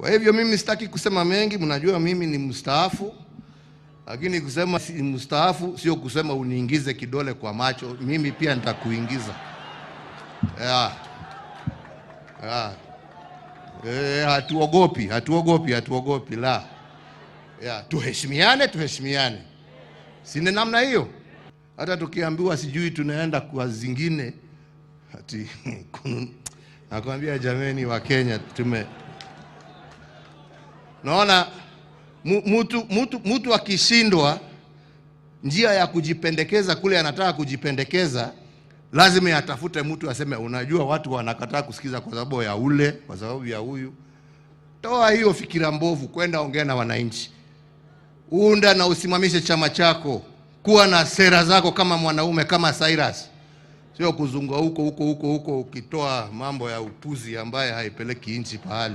Kwa hivyo mimi sitaki kusema mengi, mnajua mimi ni mstaafu. Lakini kusema si mstaafu sio kusema uniingize kidole kwa macho, mimi pia nitakuingiza. Hatuogopi la. Tuheshimiane. Sina namna hiyo. Hata tukiambiwa sijui tunaenda kwa zingine ati nakwambia jameni wa Kenya naona mtu akishindwa njia ya kujipendekeza kule anataka kujipendekeza, lazima atafute mtu aseme unajua watu wanakataa kusikiza kwa sababu ya ule, kwa sababu ya huyu. Toa hiyo fikira mbovu, kwenda ongea na wananchi. Unda na usimamishe chama chako. Kuwa na sera zako kama mwanaume, kama Cyrus. Sio kuzunguka huko ukitoa mambo ya upuzi ambaye haipeleki nchi pahali.